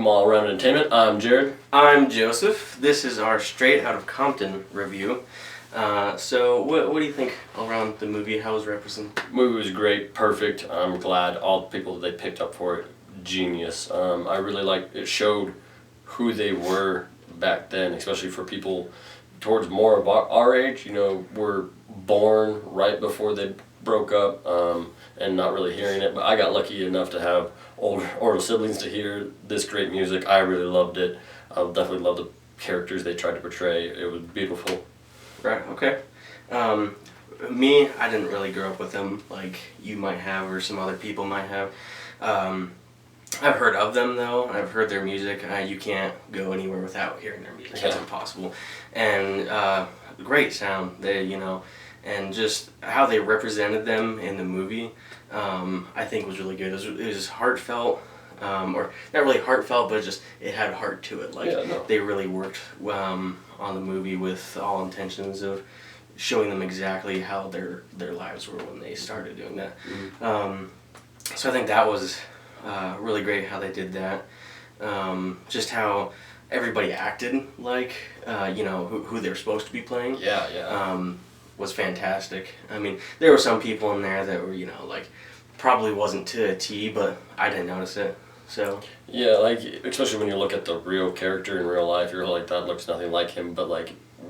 from All Around Entertainment. I'm Jared. I'm Joseph. This is our Straight Out of Compton review. So what do you think around the movie? How was it represented? The movie was great, perfect. I'm glad all the people that they picked up for it, genius. I really liked it. Showed who they were back then, especially for people towards more of our age. You know, were born right before they broke up and not really hearing it. But I got lucky enough to have older siblings to hear this great music. I really loved it. I definitely loved the characters they tried to portray. It was beautiful. Right, okay. Me, I didn't really grow up with them like you might have or some other people might have. I've heard of them though. I've heard their music. You can't go anywhere without hearing their music. Yeah. It's impossible. And great sound. And just how they represented them in the movie, I think was really good. It was heartfelt, or not really heartfelt, but just it had heart to it. They really worked on the movie with all intentions of showing them exactly how their lives were when they started doing that. Mm-hmm. So I think that was really great how they did that. Just how everybody acted like who they're supposed to be playing. Yeah. Was fantastic. I mean, there were some people in there that were probably wasn't to a T, but I didn't notice it. So yeah, especially when you look at the real character in real life, you're like, that looks nothing like him. But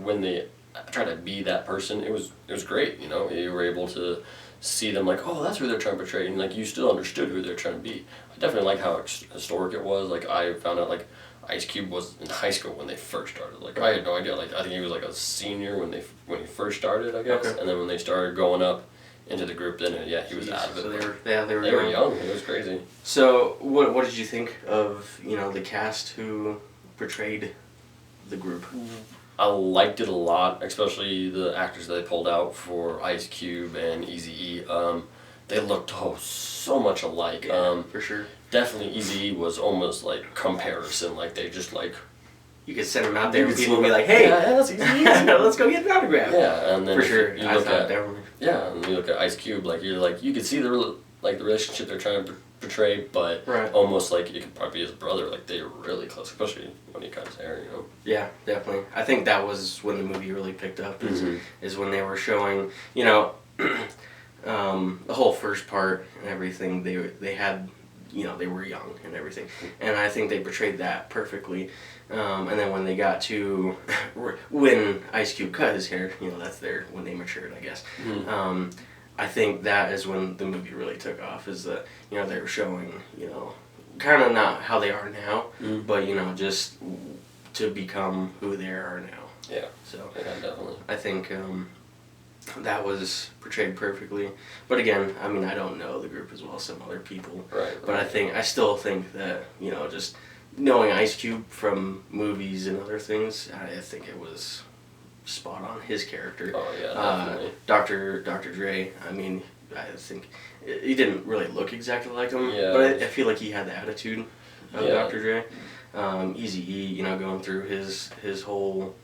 when they try to be that person, it was great. You know, you were able to see them like, oh, that's who they're trying to portray, and you still understood who they're trying to be. I definitely like how historic it was. I found out Ice Cube was in high school when they first started. I had no idea. I think he was a senior when he first started, I guess. Okay. And then when they started going up into the group, then he was out of it. So they were young. It was crazy. So what did you think of the cast who portrayed the group? I liked it a lot, especially the actors that they pulled out for Ice Cube and Eazy-E. They looked so much alike. Yeah, for sure. Definitely Eazy-E was almost comparison. They just you could send him out there and people would be like, hey, that's Eazy-E. Let's go get an autograph. Yeah, and then for sure. You look at Ice Cube, you could see the relationship they're trying to portray, but almost it could probably be his brother. They were really close, especially when he cut his hair. Yeah, definitely. I think that was when the movie really picked up. Is when they were showing the whole first part and everything. They had they were young and everything, and I think they portrayed that perfectly. And then when they got to when Ice Cube cut his hair, that's when they matured, I guess. I think that is when the movie really took off. Is that they were showing kind of not how they are now, but just to become who they are now. Yeah. So yeah, definitely. I think that was portrayed perfectly. But again, I mean, I don't know the group as well as some other people. Right. But I still think that just knowing Ice Cube from movies and other things, I think it was spot on his character. Oh yeah, definitely. Dr. Dre. I mean, I think he didn't really look exactly like him. Yeah. But I feel like he had the attitude of Dr. Dre. Eazy-E, going through his whole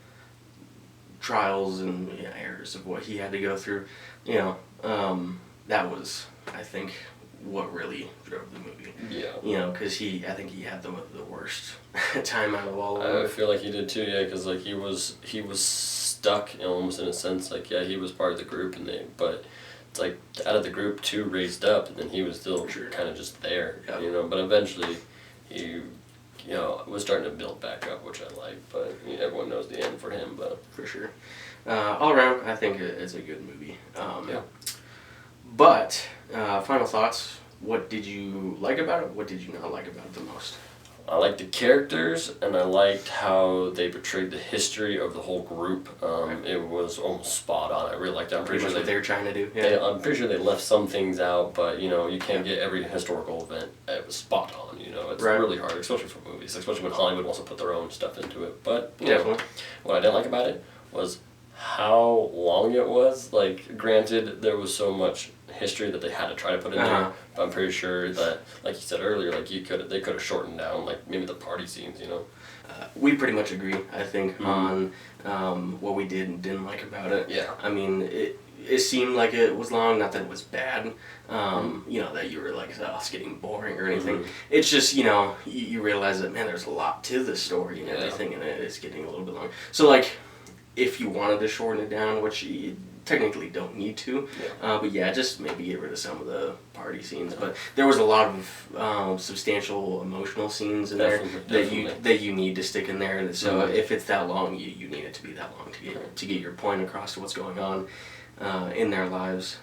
trials and errors of what he had to go through, that was, I think, what really drove the movie. Yeah. Because I think he had the worst time out of all of them. I feel like he did too, yeah, because he was stuck almost in a sense. He was part of the group, but it's out of the group two raised up, and then he was still kind of just there, But eventually, he was starting to build back up, which I like. But everyone knows the end for him, but for sure. All around, I think it's a good movie. But final thoughts. What did you like about it? What did you not like about it the most? I liked the characters, and I liked how they portrayed the history of the whole group. It was almost spot on. I really liked that. I'm pretty sure what they were trying to do. Yeah. I'm pretty sure they left some things out, but you can't get every historical event. It was spot on. It's really hard, especially for movies, especially when Hollywood wants to put their own stuff into it. But definitely, what I didn't like about it was how long it was. Granted, there was so much history that they had to try to put in there, but I'm pretty sure that, like you said earlier, they could have shortened down maybe the party scenes. We pretty much agree, I think, on what we did and didn't like about it. Yeah. I mean, it seemed like it was long. Not that it was bad. You know, that you were like, oh, it's getting boring or anything. Mm-hmm. It's just, you know, you realize that, man, there's a lot to the story and Yeah. everything, and it's getting a little bit long. So, like, if you wanted to shorten it down, which you technically don't need to, but yeah, just maybe get rid of some of the party scenes. But there was a lot of substantial emotional scenes in there that you need to stick in there. And so if it's that long, you need it to be that long to get your point across to what's going on in their lives.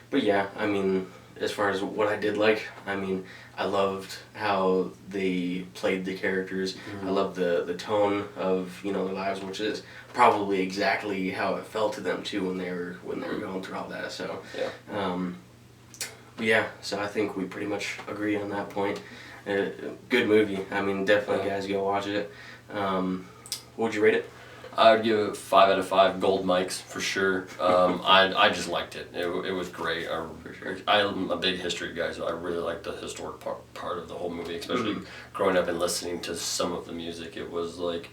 But yeah, I mean, as far as what I did like, I mean, I loved how they played the characters. I loved the tone of, you know, their lives, which is probably exactly how it felt to them too when they were going through all that. So but yeah, so I think we pretty much agree on that point. Good movie. I mean, definitely, guys, go watch it. What would you rate it? I would give it 5 out of 5 gold mics for sure. I just liked it. It was great. I'm a big history guy, so I really liked the historic part of the whole movie, especially growing up and listening to some of the music. It was like,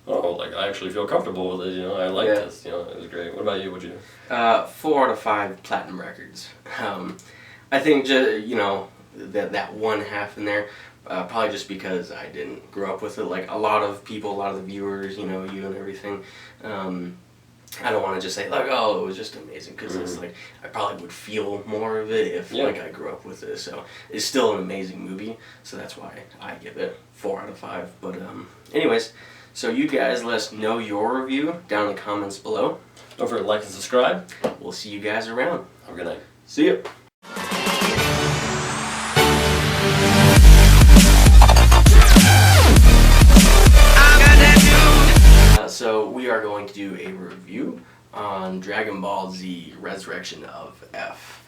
oh, like I actually feel comfortable with it. You know, I like this. You know, it was great. What about you? What'd you do? 4 out of 5 platinum records. I think you know that one half in there. Probably just because I didn't grow up with it. Like a lot of people, a lot of the viewers, you know, you and everything. I don't want to just say like, oh, it was just amazing, because it's like I probably would feel more of it if like I grew up with this. So it's still an amazing movie. So that's why I give it 4 out of 5. But anyways, so you guys let us know your review down in the comments below. Don't forget to like and subscribe. We'll see you guys around. Have a good night. See ya. So we are going to do a review on Dragon Ball Z Resurrection of F.